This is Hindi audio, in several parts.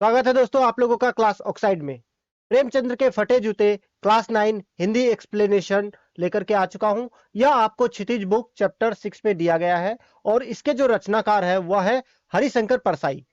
स्वागत है दोस्तों आप लोगों का क्लास ऑक्साइड में। प्रेमचंद्र के फटे जूते क्लास 9 हिंदी एक्सप्लेनेशन लेकर के आ चुका हूं। यह आपको क्षितिज बुक चैप्टर 6 में दिया गया है और इसके जो रचनाकार है वह है हरिशंकर परसाई।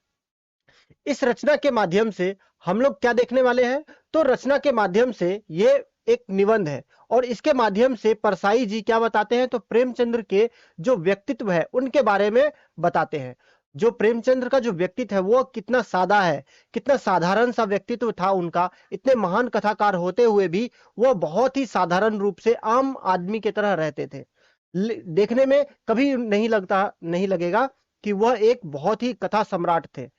इस रचना के माध्यम से हम लोग क्या देखने वाले हैं, तो रचना के माध्यम से ये एक निबंध है और इसके माध्यम से परसाई जी क्या बताते हैं, तो प्रेमचंद्र के जो व्यक्तित्व है उनके बारे में बताते हैं। जो प्रेमचंद्र का जो व्यक्तित्व है वो कितना सादा है, कितना साधारण सा व्यक्तित्व था उनका। इतने महान कथाकार होते हुए भी वो बहुत ही साधारण रूप से आम आदमी की तरह रहते थे। देखने में कभी नहीं लगेगा कि वह एक बहुत ही कथा सम्राट थे।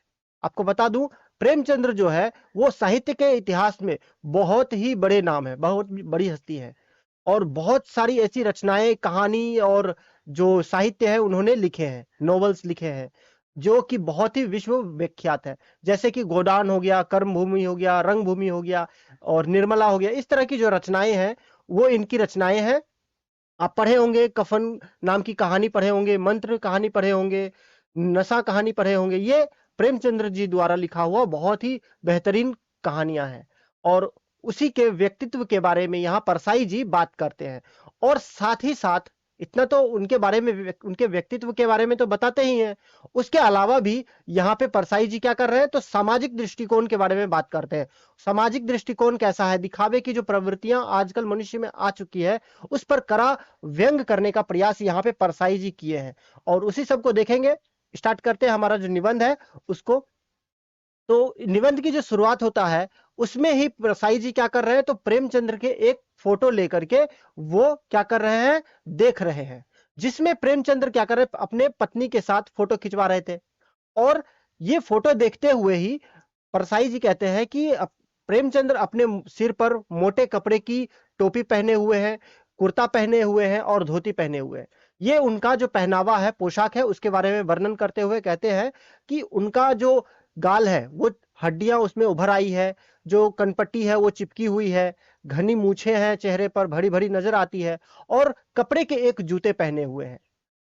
आपको बता दूं, प्रेमचंद्र जो है वो साहित्य के इतिहास में बहुत ही बड़े नाम है, बहुत बड़ी हस्ती है और बहुत सारी ऐसी रचनाएं, कहानी और जो साहित्य है उन्होंने लिखे हैं, नॉवेल्स लिखे हैं जो कि बहुत ही विश्व विख्यात है। जैसे कि गोदान हो गया, कर्मभूमि हो गया, रंगभूमि हो गया और निर्मला हो गया। इस तरह की जो रचनाएं हैं वो इनकी रचनाएं हैं। आप पढ़े होंगे, कफन नाम की कहानी पढ़े होंगे, मंत्र कहानी पढ़े होंगे, नशा कहानी पढ़े होंगे। ये प्रेमचंद्र जी द्वारा लिखा हुआ बहुत ही बेहतरीन कहानियां हैं और उसी के व्यक्तित्व के बारे में यहाँ परसाई जी बात करते हैं। और साथ ही साथ इतना तो उनके बारे में, उनके व्यक्तित्व के बारे में तो बताते ही हैं, उसके अलावा भी यहाँ पे परसाई जी क्या कर रहे हैं, तो सामाजिक दृष्टिकोण के बारे में बात करते हैं। सामाजिक दृष्टिकोण कैसा है, दिखावे की जो प्रवृत्तियां आजकल मनुष्य में आ चुकी है उस पर कड़ा व्यंग करने का प्रयास यहाँ पे परसाई जी किए हैं और उसी सब को देखेंगे। स्टार्ट करते हैं हमारा जो निबंध है उसको। तो निबंध की जो शुरुआत होता है उसमें ही परसाई जी क्या कर रहे हैं, तो प्रेमचंद्र के एक फोटो लेकर के वो क्या कर रहे हैं, देख रहे हैं, जिसमें प्रेमचंद्र क्या कर रहे हैं, अपने पत्नी के साथ फोटो खिंचवा रहे थे। और ये फोटो देखते हुए ही परसाई जी कहते हैं कि प्रेमचंद्र अपने सिर पर मोटे कपड़े की टोपी पहने हुए हैं, कुर्ता पहने हुए हैं और धोती पहने हुए हैं। ये उनका जो पहनावा है, पोशाक है, उसके बारे में वर्णन करते हुए कहते हैं कि उनका जो गाल है वो हड्डियां उसमें उभर आई है, जो कनपट्टी है वो चिपकी हुई है, घनी मूछें हैं चेहरे पर, भरी भरी नजर आती है और कपड़े के एक जूते पहने हुए हैं।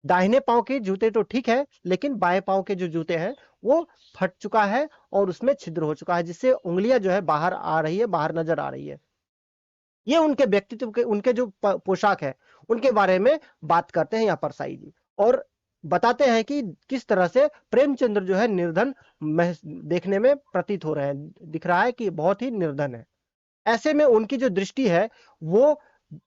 दाहिने पांव के जूते तो ठीक है, लेकिन बाएं पांव के जो जूते हैं वो फट चुका है और उसमें छिद्र हो चुका है, जिससे उंगलियां जो है बाहर आ रही है, बाहर नजर आ रही है। ये उनके व्यक्तित्व के, उनके जो पोशाक है उनके बारे में बात करते हैं यहाँ पर साई जी और बताते हैं कि किस तरह से प्रेमचंद्र जो है निर्धन देखने में प्रतीत हो रहे हैं, दिख रहा है कि बहुत ही निर्धन है। ऐसे में उनकी जो दृष्टि है वो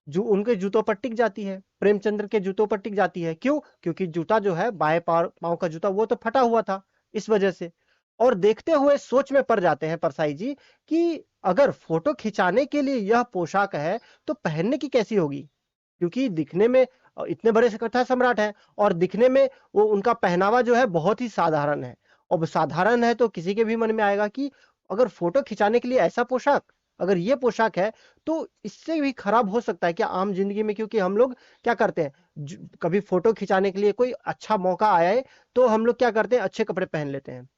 जो उनके जूतों पर टिक जाती है, प्रेमचंद्र के जूतों पर टिक जाती है। क्यों? क्योंकि जूता जो है, बाएं पांव का जूता, वो तो फटा हुआ था इस वजह से। और देखते हुए सोच में पड़ जाते हैं परसाई जी कि अगर फोटो खिंचाने के लिए यह पोशाक है तो पहनने की कैसी होगी, क्योंकि दिखने में इतने बड़े से कथा सम्राट है और दिखने में वो उनका पहनावा जो है बहुत ही साधारण है। अब साधारण है तो किसी के भी मन में आएगा कि अगर फोटो खिंचाने के लिए ऐसा पोशाक, अगर ये पोशाक है तो इससे भी खराब हो सकता है क्या आम जिंदगी में। क्योंकि हम लोग क्या करते हैं, कभी फोटो खिंचाने के लिए कोई अच्छा मौका आया है तो हम लोग क्या करते हैं, अच्छे कपड़े पहन लेते हैं।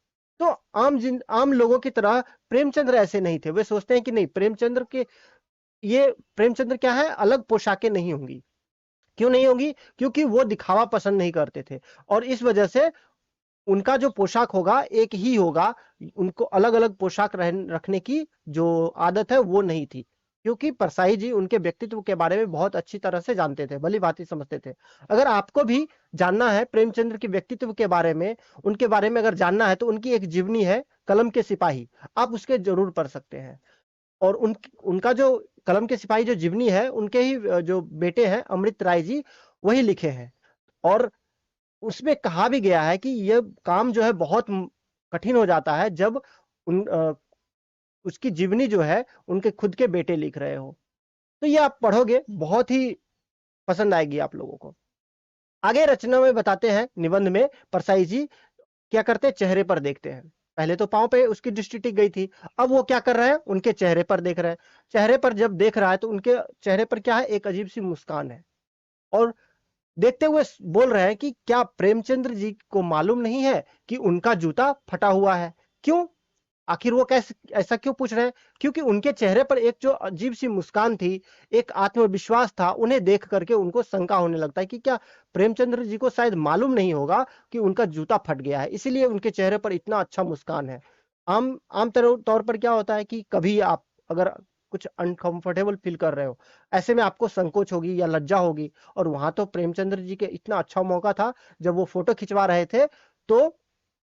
तो आम लोगों की तरह प्रेमचंद्र ऐसे नहीं थे। वे सोचते हैं कि नहीं, प्रेमचंद्र क्या है, अलग पोशाकें नहीं होंगी। क्यों नहीं होगी? क्योंकि वो दिखावा पसंद नहीं करते थे और इस वजह से उनका जो पोशाक होगा एक ही होगा। उनको अलग अलग पोशाक रखने की जो आदत है वो नहीं थी, क्योंकि परसाई जी उनके व्यक्तित्व के बारे में बहुत अच्छी तरह से जानते थे, भली भांति समझते थे। अगर आपको भी जानना है प्रेमचंद्र के व्यक्तित्व के बारे में, उनके बारे में अगर जानना है, तो उनकी एक जीवनी है कलम के सिपाही, आप उसके जरूर पढ़ सकते हैं। और उनका जो कलम के सिपाही जो जीवनी है, उनके ही जो बेटे हैं अमृत राय जी, वही लिखे हैं। और उसमें कहा भी गया है कि यह काम जो है बहुत कठिन हो जाता है जब उसकी जीवनी जो है उनके खुद के बेटे लिख रहे हो। तो ये आप पढ़ोगे, बहुत ही पसंद आएगी आप लोगों को। आगे रचना में बताते हैं, निबंध में परसाई जी क्या करते हैं, चेहरे पर देखते हैं। पहले तो पांव पे उसकी दृष्टि टिक गई थी, अब वो क्या कर रहे हैं, उनके चेहरे पर देख रहे हैं। चेहरे पर जब देख रहा है तो उनके चेहरे पर क्या है, एक अजीब सी मुस्कान है और देखते हुए बोल रहे हैं कि क्या प्रेमचंद्र जी को मालूम नहीं है कि उनका जूता फटा हुआ है? क्यों? आखिर वो कैसे ऐसा क्यों पूछ रहे हैं? क्योंकि उनके चेहरे पर एक जो अजीब सी मुस्कान थी, एक आत्मविश्वास था, उन्हें देख करके उनको शंका होने लगता है कि क्या प्रेमचंद्र जी को शायद मालूम नहीं होगा कि उनका जूता फट गया है, इसीलिए उनके चेहरे पर इतना अच्छा मुस्कान है। आम आम तौर पर क्या होता है कि कभी आप अगर कुछ अनकंफर्टेबल फील कर रहे हो, ऐसे में आपको संकोच होगी या लज्जा होगी। और वहां तो प्रेमचंद्र जी के इतना अच्छा मौका था, जब वो फोटो खिंचवा रहे थे तो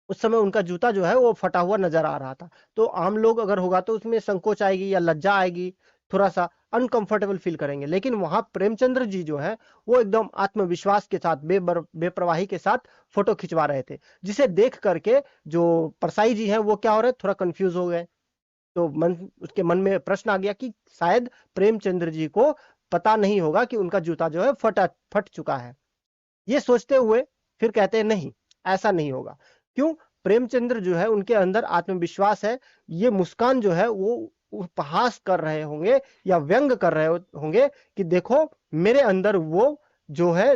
उस समय उनका जूता जो है वो फटा हुआ नजर आ रहा था। तो आम लोग अगर होगा तो उसमें संकोच आएगी या लज्जा आएगी, थोड़ा सा अनकंफर्टेबल फील करेंगे। लेकिन वहां प्रेमचंद्र जी जो है वो एकदम आत्मविश्वास के साथ बेप्रवाही के साथ फोटो खिंचवा रहे थे, जिसे देख करके जो परसाई जी हैं वो क्या हो रहे, थोड़ा कंफ्यूज हो गए। तो उसके मन में प्रश्न आ गया कि शायद प्रेमचंद्र जी को पता नहीं होगा कि उनका जूता जो है फट चुका है। ये सोचते हुए फिर कहते हैं नहीं, ऐसा नहीं होगा। क्यों? प्रेमचंद्र जो है उनके अंदर आत्मविश्वास है। ये मुस्कान जो है वो उपहास कर रहे होंगे या व्यंग कर रहे होंगे कि देखो मेरे अंदर वो जो है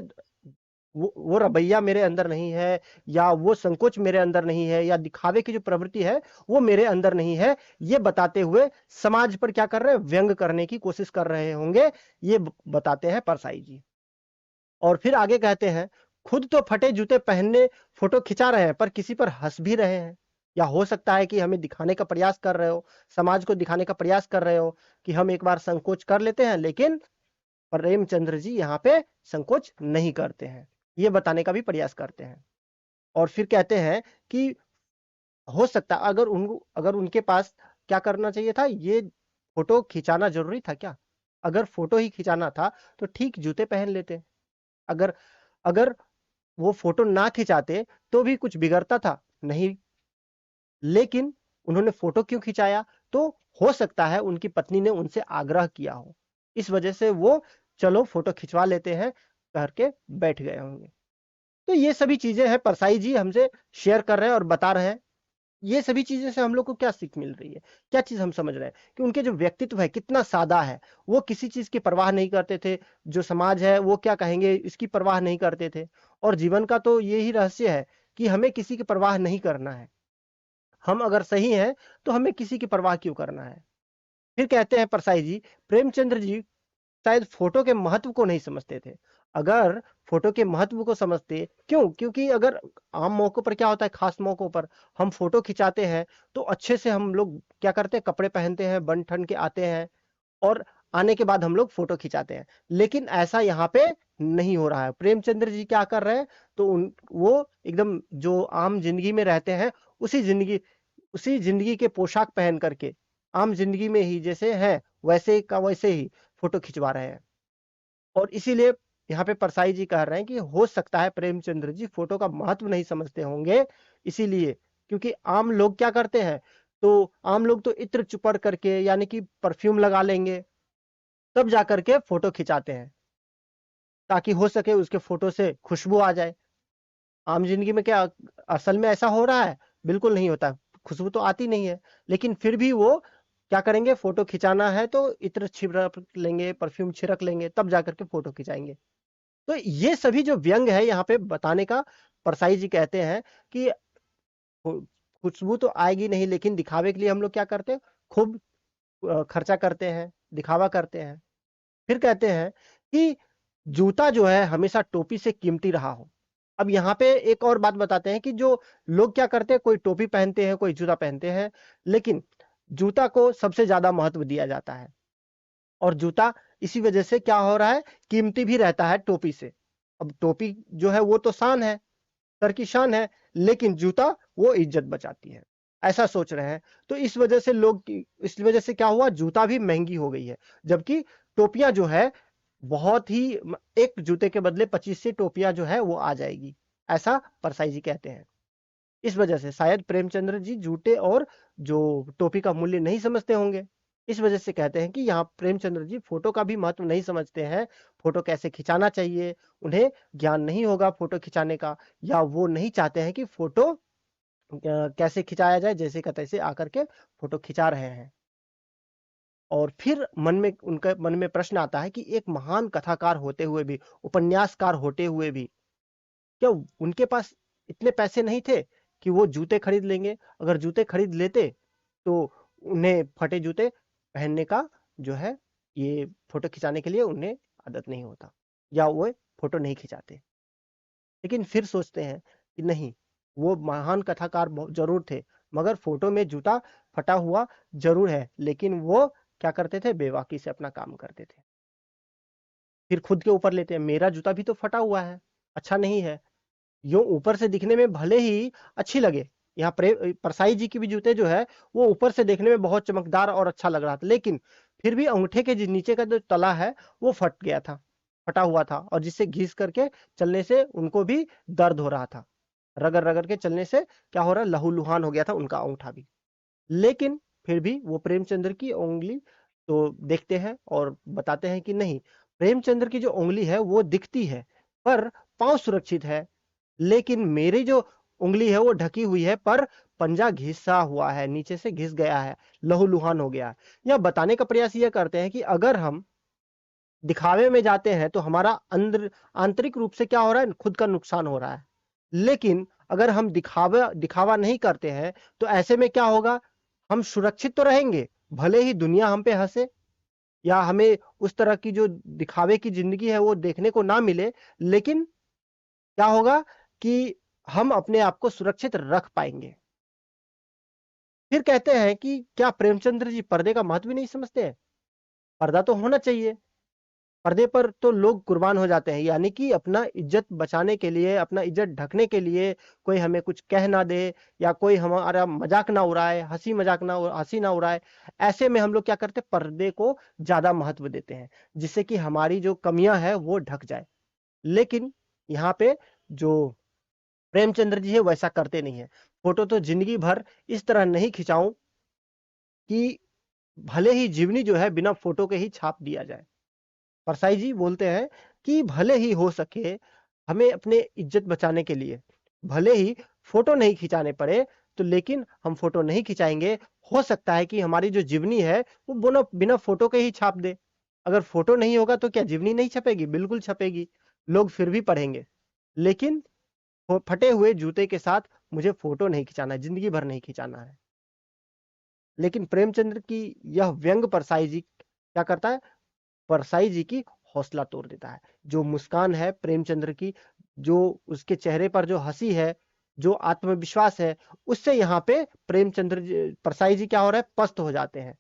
वो रवैया मेरे अंदर नहीं है, या वो संकोच मेरे अंदर नहीं है, या दिखावे की जो प्रवृत्ति है वो मेरे अंदर नहीं है। ये बताते हुए समाज पर क्या कर रहे हैं, व्यंग करने की कोशिश कर रहे होंगे। ये बताते हैं परसाई जी। और फिर आगे कहते हैं, खुद तो फटे जूते पहनने फोटो खिंचा रहे हैं पर किसी पर हंस भी रहे हैं। या हो सकता है कि हमें दिखाने का प्रयास कर रहे हो, समाज को दिखाने का प्रयास कर रहे हो कि हम एक बार संकोच कर लेते हैं, लेकिन प्रेमचंद्र जी यहाँ पे संकोच नहीं करते हैं, ये बताने का भी प्रयास करते हैं। और फिर कहते हैं कि हो सकता अगर उनके पास क्या करना चाहिए था, ये फोटो खिंचाना जरूरी था क्या? अगर फोटो ही खिंचाना था तो ठीक जूते पहन लेते। अगर अगर वो फोटो ना खिंचाते तो भी कुछ बिगड़ता था नहीं। लेकिन उन्होंने फोटो क्यों खिंचाया? तो हो सकता है उनकी पत्नी ने उनसे आग्रह किया हो, इस वजह से वो चलो फोटो खिंचवा लेते हैं करके बैठ गए होंगे। तो ये सभी चीजें हैं, परसाई जी हमसे शेयर कर रहे हैं और बता रहे हैं। ये सभी चीजें से हम लोग को क्या सीख मिल रही है, क्या चीज हम समझ रहे हैं कि उनके जो व्यक्तित्व है कितना सादा है। वो किसी चीज की परवाह नहीं करते थे, जो समाज है वो क्या कहेंगे इसकी परवाह नहीं करते थे। और जीवन का तो यही रहस्य है कि हमें किसी की परवाह नहीं करना है। हम अगर सही हैं तो हमें किसी की परवाह क्यों करना है। फिर कहते हैं परसाई जी, प्रेमचंद्र जी शायद फोटो के महत्व को नहीं समझते थे। अगर फोटो के महत्व को समझते, क्यों? क्योंकि अगर आम मौकों पर क्या होता है, खास मौकों पर हम फोटो खिंचाते हैं तो अच्छे से हम लोग क्या करते हैं, कपड़े पहनते हैं, बन ठन के आते हैं और आने के बाद हम लोग फोटो खिंचाते हैं। लेकिन ऐसा यहाँ पे नहीं हो रहा है। प्रेमचंद्र जी क्या कर रहे हैं, तो वो एकदम जो आम जिंदगी में रहते हैं उसी जिंदगी के पोशाक पहन करके आम जिंदगी में ही जैसे है वैसे का वैसे ही फोटो खिंचवा रहे हैं। और इसीलिए यहाँ पे परसाई जी कह रहे हैं कि हो सकता है प्रेमचंद्र जी फोटो का महत्व नहीं समझते होंगे, इसीलिए। क्योंकि आम लोग क्या करते हैं, तो आम लोग तो इत्र चुपर करके यानी कि परफ्यूम लगा लेंगे, तब जाकर के फोटो खिंचाते हैं, ताकि हो सके उसके फोटो से खुशबू आ जाए। आम जिंदगी में क्या असल में ऐसा हो रहा है? बिल्कुल नहीं होता, खुशबू तो आती नहीं है। लेकिन फिर भी वो क्या करेंगे, फोटो खिंचाना है तो इत्र छिड़क लेंगे, परफ्यूम छिड़क लेंगे, तब जाकर के फोटो खिंचाएंगे। तो ये सभी जो व्यंग है यहाँ पे बताने का, परसाई जी कहते हैं कि खुशबू तो आएगी नहीं, लेकिन दिखावे के लिए हम लोग क्या करते हैं, खूब खर्चा करते हैं, दिखावा करते हैं। फिर कहते हैं कि जूता जो है हमेशा टोपी से कीमती रहा हो। अब यहाँ पे एक और बात बताते हैं कि जो लोग क्या करते हैं, कोई टोपी पहनते हैं, कोई जूता पहनते हैं, लेकिन जूता को सबसे ज्यादा महत्व दिया जाता है। और जूता इसी वजह से क्या हो रहा है, कीमती भी रहता है टोपी से। अब टोपी जो है वो तो शान है, सर की शान है, लेकिन जूता वो इज्जत बचाती है, ऐसा सोच रहे हैं। तो इस वजह से क्या हुआ, जूता भी महंगी हो गई है। जबकि टोपियां जो है बहुत ही एक जूते के बदले 25 से टोपियां जो है वो आ जाएगी, ऐसा परसाई जी कहते हैं। इस वजह से शायद प्रेमचंद्र जी जूते और जो टोपी का मूल्य नहीं समझते होंगे। इस वजह से कहते हैं कि यहाँ प्रेमचंद्र जी फोटो का भी महत्व नहीं समझते हैं, फोटो कैसे खिंचाना चाहिए उन्हें ज्ञान नहीं होगा फोटो खिंचाने का, या वो नहीं चाहते हैं कि फोटो कैसे खिंचाया जाए, जैसे का तैसे आकर के फोटो खिंचा रहे हैं। और फिर उनके मन में प्रश्न आता है कि एक महान कथाकार होते हुए भी, उपन्यासकार होते हुए भी, क्या उनके पास इतने पैसे नहीं थे कि वो जूते खरीद लेंगे? अगर जूते खरीद लेते तो उन्हें फटे जूते पहनने का जो है, ये फोटो खिंचाने के लिए उन्हें आदत नहीं होता, या वो फोटो नहीं खिंचाते। लेकिन फिर सोचते हैं कि नहीं, वो महान कथाकार जरूर थे, मगर फोटो में जूता फटा हुआ जरूर है, लेकिन वो क्या करते थे, बेबाकी से अपना काम करते थे। फिर खुद के ऊपर लेते हैं, मेरा जूता भी तो फटा हुआ है, अच्छा नहीं है। यो ऊपर से दिखने में भले ही अच्छी लगे, यहाँ परसाई जी की भी जूते जो है वो ऊपर से देखने में बहुत चमकदार और अच्छा लग रहा था, लेकिन फिर भी अंगूठे के नीचे का जो तला है वो फट गया था, फटा हुआ था, और जिससे घिस करके चलने से उनको भी दर्द हो रहा था। रगड़ रगड़ के चलने से क्या हो रहा, लहूलुहान हो गया था उनका अंगूठा भी। लेकिन फिर भी वो प्रेमचंद्र की उंगली तो देखते हैं और बताते हैं कि नहीं, प्रेमचंद्र की जो उंगली है वो दिखती है पर पांव सुरक्षित है, लेकिन मेरी जो उंगली है वो ढकी हुई है पर पंजा घिसा हुआ है, नीचे से घिस गया है, लहूलुहान हो गया है। यह बताने का प्रयास यह करते हैं कि अगर हम दिखावे में जाते हैं तो हमारा अंदर आंतरिक रूप से क्या हो रहा है, खुद का नुकसान हो रहा है। लेकिन अगर हम दिखावा दिखावा नहीं करते हैं तो ऐसे में क्या होगा, हम सुरक्षित तो रहेंगे, भले ही दुनिया हम पे हंसे या हमें उस तरह की जो दिखावे की जिंदगी है वो देखने को ना मिले, लेकिन क्या होगा कि हम अपने आप को सुरक्षित रख पाएंगे। फिर कहते हैं कि क्या प्रेमचंद्र जी पर्दे का महत्व भी नहीं समझते हैं? पर्दा तो होना चाहिए, पर्दे पर तो लोग कुर्बान हो जाते हैं, यानी कि अपना इज्जत बचाने के लिए, अपना इज्जत ढकने के लिए, कोई हमें कुछ कह ना दे या कोई हमारा मजाक ना उड़ाए, हंसी ना उड़ाए, ऐसे में हम लोग क्या करते हैं, पर्दे को ज्यादा महत्व देते हैं, जिससे कि हमारी जो कमियां हैं वो ढक जाए। लेकिन यहाँ पे जो प्रेमचंद्र जी है वैसा करते नहीं है। फोटो तो जिंदगी भर इस तरह नहीं खिंचाऊं कि भले ही जीवनी जो है बिना फोटो के ही छाप दिया जाए। परसाई जी बोलते हैं कि भले ही हो सके हमें अपने इज्जत बचाने के लिए भले ही फोटो नहीं खिंचाने पड़े, तो लेकिन हम फोटो नहीं खिंचाएंगे। हो सकता है कि हमारी जो जीवनी है वो बिना फोटो के ही छाप दे। अगर फोटो नहीं होगा तो क्या जीवनी नहीं छपेगी? बिल्कुल छपेगी, लोग फिर भी पढ़ेंगे। लेकिन फटे हुए जूते के साथ मुझे फोटो नहीं खिंचाना है, जिंदगी भर नहीं खिंचाना है। लेकिन प्रेमचंद्र की यह व्यंग परसाई जी क्या करता है, परसाई जी की हौसला तोड़ देता है। जो मुस्कान है प्रेमचंद्र की, जो उसके चेहरे पर जो हंसी है, जो आत्मविश्वास है, उससे यहाँ पे परसाई जी क्या हो रहा है, पस्त हो जाते हैं,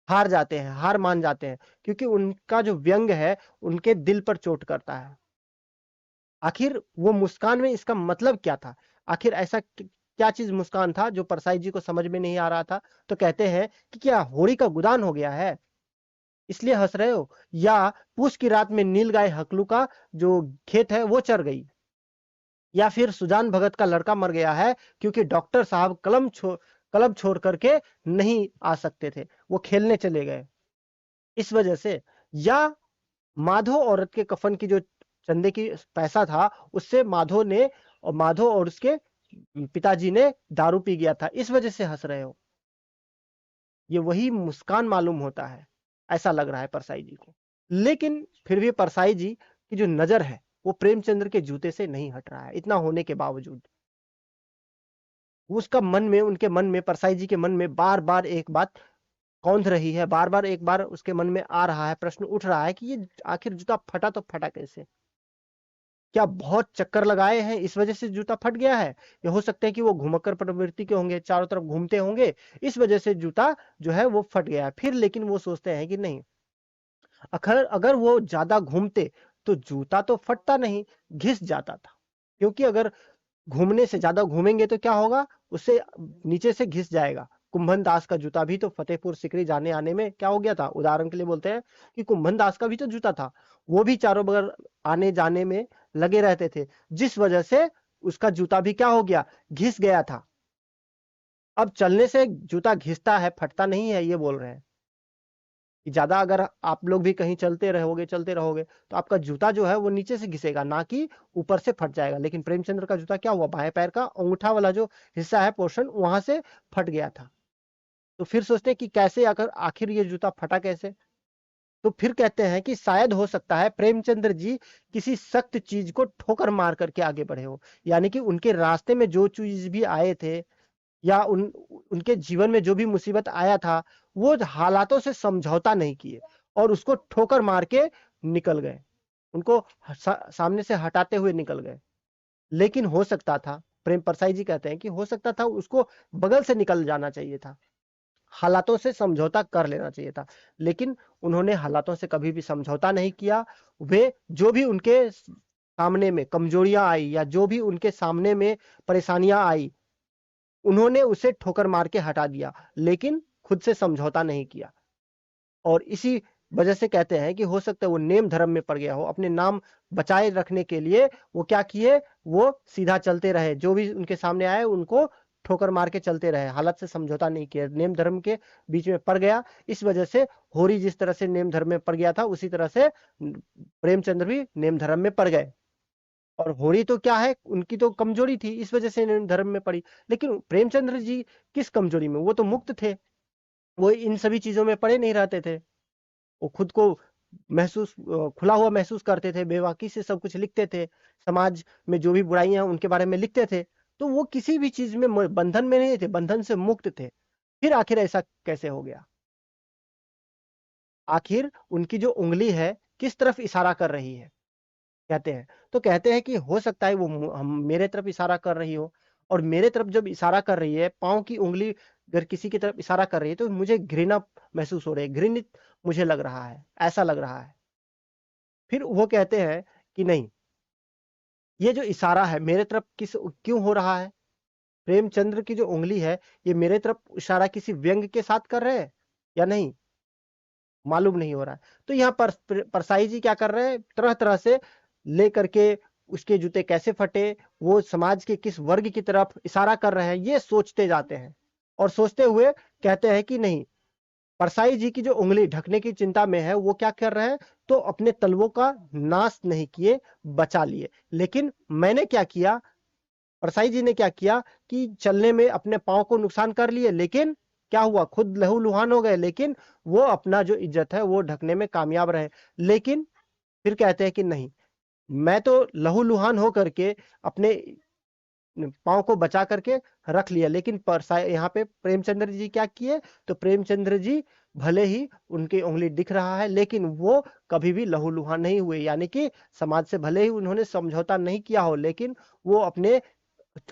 हार जाते हैं, हार मान जाते हैं, क्योंकि उनका जो व्यंग है उनके दिल पर चोट करता है। आखिर वो मुस्कान में इसका मतलब क्या था? आखिर ऐसा क्या चीज मुस्कान था जो परसाई जी को समझ में नहीं आ रहा था? तो कहते हैं कि क्या होड़ी का गुदान हो गया है इसलिए हंस रहे हो, या पूस की रात में नील गाय हकलू का जो खेत है वो चर गई, या फिर सुजान भगत का लड़का मर गया है क्योंकि डॉक्टर साहब क्लब छोड़ करके नहीं आ सकते थे, वो खेलने चले गए इस वजह से, या माधो औरत के कफन की जो चंदे की पैसा था उससे माधो और उसके पिताजी ने दारू पी गया था, इस वजह से हंस रहे हो। ये वही मुस्कान मालूम होता है, ऐसा लग रहा है परसाई जी को। लेकिन फिर भी परसाई जी की जो नजर है वो प्रेमचंद्र के जूते से नहीं हट रहा है, इतना होने के बावजूद उसका मन में, उनके मन में, परसाई जी के मन में बार बार एक बात कौंध रही है, बार बार एक बार उसके मन में आ रहा है, प्रश्न उठ रहा है कि ये आखिर जूता फटा तो फटा कैसे? क्या बहुत चक्कर लगाए हैं इस वजह से जूता फट गया है? ये हो सकता है कि वो घुमक्कर प्रवृत्ति के होंगे, चारों तरफ घूमते होंगे, इस वजह से जूता जो है वो फट गया है। फिर लेकिन वो सोचते हैं कि नहीं, अगर अगर वो ज्यादा घूमते तो जूता तो फटता नहीं, घिस जाता था, क्योंकि अगर घूमने से ज्यादा घूमेंगे तो क्या होगा, उससे नीचे से घिस जाएगा। कुंभन दास का जूता भी तो फतेहपुर सिकरी जाने आने में क्या हो गया था, उदाहरण के लिए बोलते हैं कि कुंभन दास का भी तो जूता था, वो भी चारों बगल आने जाने में लगे रहते थे, जिस वजह से उसका जूता भी क्या हो गया, घिस गया था। अब चलने से जूता घिसता है, फटता नहीं है, ये बोल रहे हैं कि ज्यादा अगर आप लोग भी कहीं चलते रहोगे तो आपका जूता जो है वो नीचे से घिसेगा, ना कि ऊपर से फट जाएगा। लेकिन प्रेमचंद्र का जूता क्या हुआ, बाएं पैर का अंगूठा वाला जो हिस्सा है, पोर्शन, वहां से फट गया था। तो फिर सोचते हैं कि कैसे, अगर आखिर ये जूता फटा कैसे? तो फिर कहते हैं कि शायद हो सकता है प्रेमचंद्र जी किसी सख्त चीज को ठोकर मार करके आगे बढ़े हो, यानी कि उनके रास्ते में जो चीज भी आए थे या उनके जीवन में जो भी मुसीबत आया था, वो हालातों से समझौता नहीं किए और उसको ठोकर मार के निकल गए, उनको सामने से हटाते हुए निकल गए। लेकिन हो सकता था प्रेम परसाई जी कहते हैं कि हो सकता था उसको बगल से निकल जाना चाहिए था, हालातों से समझौता कर लेना चाहिए था, लेकिन उन्होंने हालातों से कभी भी समझौता नहीं किया। वे जो भी उनके सामने में कमजोरियां आई या जो भी उनके सामने में परेशानियां आई, उन्होंने उसे ठोकर मार के हटा दिया, लेकिन खुद से समझौता नहीं किया। और इसी वजह से कहते हैं कि हो सकता है वो नेम धर्म में पड़ गया हो, अपने नाम बचाए रखने के लिए वो क्या किए, वो सीधा चलते रहे, जो भी उनके सामने आए उनको ठोकर मार के चलते रहे, हालत से समझौता नहीं किया, नेम धर्म के बीच में पड़ गया। इस वजह से होरी जिस तरह से नेम धर्म में पड़ गया था, उसी तरह से प्रेमचंद्र भी नेम धर्म में पड़ गए। और होरी तो क्या है, उनकी तो कमजोरी थी, इस वजह से नेम धर्म में पड़ी। लेकिन प्रेमचंद्र जी किस कमजोरी में, वो तो मुक्त थे, वो इन सभी चीजों में पड़े नहीं रहते थे, वो खुद को खुला हुआ महसूस करते थे, बेबाकी से सब कुछ लिखते थे, समाज में जो भी बुराइयां हैं उनके बारे में लिखते थे, तो वो किसी भी चीज में बंधन में नहीं थे, बंधन से मुक्त थे। फिर आखिर ऐसा कैसे हो गया? आखिर उनकी जो उंगली है किस तरफ इशारा कर रही है, कहते हैं, तो कहते हैं कि हो सकता है वो हम मेरे तरफ इशारा कर रही हो, और मेरे तरफ जब इशारा कर रही है, पांव की उंगली अगर किसी की तरफ इशारा कर रही है, तो मुझे घृणा महसूस हो रही है, घृणित मुझे लग रहा है, ऐसा लग रहा है। फिर वो कहते हैं कि नहीं, ये जो इशारा है मेरे तरफ किस क्यों हो रहा है? प्रेमचंद्र की जो उंगली है, ये मेरे तरफ इशारा किसी व्यंग के साथ कर रहे हैं या नहीं, मालूम नहीं हो रहा है। तो यहाँ पर परसाई जी क्या कर रहे हैं, तरह तरह से लेकर के उसके जूते कैसे फटे, वो समाज के किस वर्ग की तरफ इशारा कर रहे हैं, ये सोचते जाते हैं, और सोचते हुए कहते हैं कि नहीं, परसाई जी की जो उंगली ढकने की चिंता में है, वो क्या कर रहे हैं, तो अपने तलवों का नाश नहीं किए, बचा लिए। लेकिन मैंने क्या किया, परसाई जी ने क्या किया कि चलने में अपने पांव को नुकसान कर लिए, लेकिन क्या हुआ, खुद लहूलुहान हो गए, लेकिन वो अपना जो इज्जत है वो ढकने में कामयाब रहे। लेकिन फिर कहते हैं कि नहीं, मैं तो लहूलुहान हो करके अपने पांव को बचा करके रख लिया, लेकिन परसाई यहाँ पे प्रेमचंद्र जी क्या किए, तो प्रेमचंद्र जी भले ही उनकी उंगली दिख रहा है, लेकिन वो कभी भी लहूलुहान नहीं हुए, यानी कि समाज से भले ही उन्होंने समझौता नहीं किया हो, लेकिन वो अपने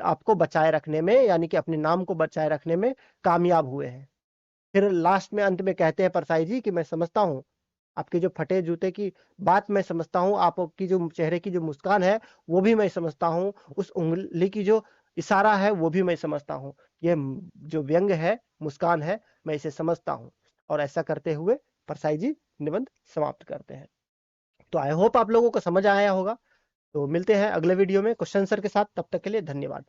आपको बचाए रखने में, यानी कि अपने नाम को बचाए रखने में कामयाब हुए हैं। फिर लास्ट में अंत में कहते हैं परसाई जी कि मैं समझता हूँ आपके जो फटे जूते की बात मैं समझता हूँ, आपकी जो चेहरे की जो मुस्कान है वो भी मैं समझता हूँ, उस उंगली की जो इशारा है वो भी मैं समझता हूँ, ये जो व्यंग है, मुस्कान है, मैं इसे समझता हूँ। और ऐसा करते हुए परसाई जी निबंध समाप्त करते हैं। तो आई होप आप लोगों को समझ आया होगा। तो मिलते हैं अगले वीडियो में क्वेश्चन आंसर के साथ, तब तक के लिए धन्यवाद।